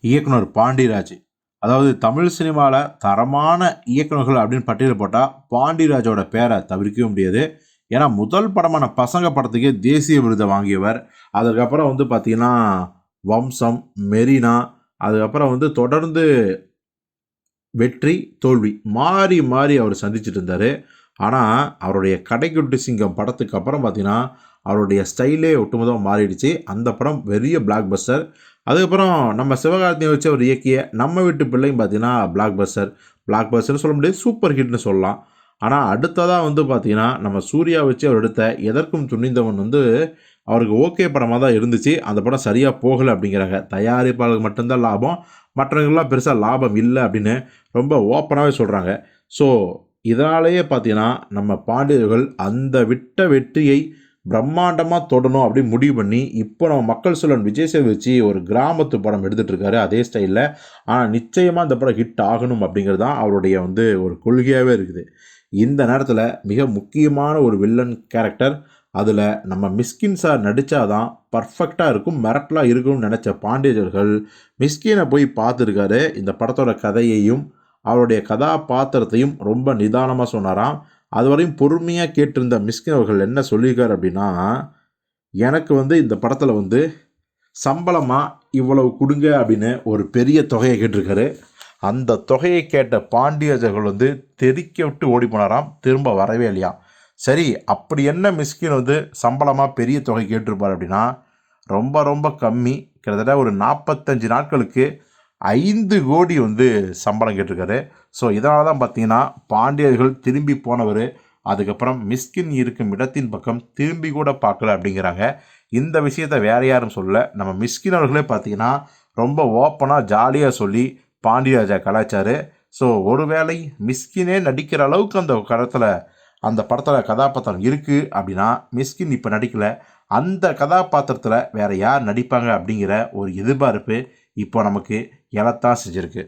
இயக்குனர் பாண்டிராஜ். அதாவது தமிழ் சினிமாவில் தரமான இயக்குனர்கள் அப்படின்னு பட்டியல் போட்டால் பாண்டிராஜோட பேரை தவிர்க்கவே முடியாது. ஏன்னா முதல் படமான பசங்க படத்துக்கே தேசிய விருதை வாங்கியவர். அதுக்கப்புறம் வந்து பார்த்திங்கன்னா வம்சம், மெரினா, அதுக்கப்புறம் வந்து தொடர்ந்து வெற்றி, தோல்வி மாறி மாறி அவர் சந்திச்சுட்டு இருந்தார். ஆனால் அவருடைய கடைக்குட்டி சிங்கம் படத்துக்கு அப்புறம் பார்த்தீங்கன்னா அவருடைய ஸ்டைலே ஒட்டுமொத்தமாக மாறிடுச்சு. அந்த படம் பெரிய பிளாக் பஸ்டர். அதுக்கப்புறம் நம்ம சிவகார்த்தியை வச்சு அவர் இயக்கிய நம்ம வீட்டு பிள்ளையும் பார்த்தீங்கன்னா பிளாக் பஸ்டர். பிளாக் பஸ்டர்னு சொல்ல முடியாது, சூப்பர் ஹிட்னு சொல்லலாம். ஆனால் அடுத்ததாக வந்து பார்த்தீங்கன்னா நம்ம சூர்யா வச்சு அவர் எடுத்த எதற்கும் துணிந்தவன் வந்து அவருக்கு ஓகே படமாக தான் இருந்துச்சு. அந்த படம் சரியாக போகலை அப்படிங்கிறாங்க. தயாரிப்பாளருக்கு மட்டும்தான் லாபம், மற்றவங்களுக்குலாம் பெருசாக லாபம் இல்லை அப்படின்னு ரொம்ப ஓப்பனாகவே சொல்கிறாங்க. ஸோ இதனாலேயே பார்த்தீங்கன்னா நம்ம பாண்டியர்கள் அந்த விட்ட வெற்றியை பிரம்மாண்டமாக தொடணும் அப்படின்னு முடிவு பண்ணி இப்போ நம்ம மக்கள் செல்வன் விஜய் சேதுபதி வச்சு ஒரு கிராமத்து படம் எடுத்துகிட்டு இருக்காரு அதே ஸ்டைலில். ஆனால் நிச்சயமாக இந்த படம் ஹிட் ஆகணும் அப்படிங்கிறது தான் அவருடைய வந்து ஒரு கொள்கையாகவே இருக்குது. இந்த நேரத்தில் மிக முக்கியமான ஒரு வில்லன் கேரக்டர், அதில் நம்ம மிஸ்கின் சார் நடித்தாதான் பர்ஃபெக்டாக இருக்கும், மிரட்டலாக இருக்கும்னு நினச்ச பாண்டியர்கள் மிஸ்கினை போய் பார்த்துருக்காரு. இந்த படத்தோட கதையையும் அவருடைய கதாபாத்திரத்தையும் ரொம்ப நிதானமாக சொன்னாராம். அதுவரையும் பொறுமையாக கேட்டிருந்த மிஸ்கின் அவர்கள் என்ன சொல்லியிருக்காரு அப்படின்னா, எனக்கு வந்து இந்த படத்தில் வந்து சம்பளமாக இவ்வளவு கொடுங்க அப்படின்னு ஒரு பெரிய தொகையை கேட்டிருக்காரு. அந்த தொகையை கேட்ட பாண்டியர்கள் வந்து தெறிக்க விட்டு ஓடி போனாராம், திரும்ப வரவே இல்லையா. சரி, அப்படி என்ன மிஸ்கின் வந்து சம்பளமாக பெரிய தொகை கேட்டிருப்பார் அப்படின்னா, ரொம்ப ரொம்ப கம்மி, கிட்டத்தட்ட ஒரு 45 நாட்களுக்கு 5 கோடி வந்து சம்பளம் கேட்டிருக்காரு. ஸோ இதனால தான் பார்த்தீங்கன்னா பாண்டியர்கள் திரும்பி போனவர் அதுக்கப்புறம் மிஸ்கின் இருக்கும் இடத்தின் பக்கம் திரும்பி கூட பார்க்கல அப்படிங்கிறாங்க. இந்த விஷயத்தை வேற யாரும் சொல்லலை, நம்ம மிஸ்கின் அவர்களே பார்த்தீங்கன்னா ரொம்ப ஓப்பனாக ஜாலியாக சொல்லி பாண்டியராஜா கலாச்சாரு. ஸோ ஒருவேளை மிஸ்கினே நடிக்கிற அளவுக்கு அந்த படத்தில் கதாபாத்திரம் இருக்குது அப்படின்னா மிஸ்கின் இப்போ நடிக்கலை, அந்த கதாபாத்திரத்தில் வேறு யார் நடிப்பாங்க அப்படிங்கிற ஒரு எதிர்பார்ப்பு இப்போ நமக்கு எழத்தான் செஞ்சுருக்கு.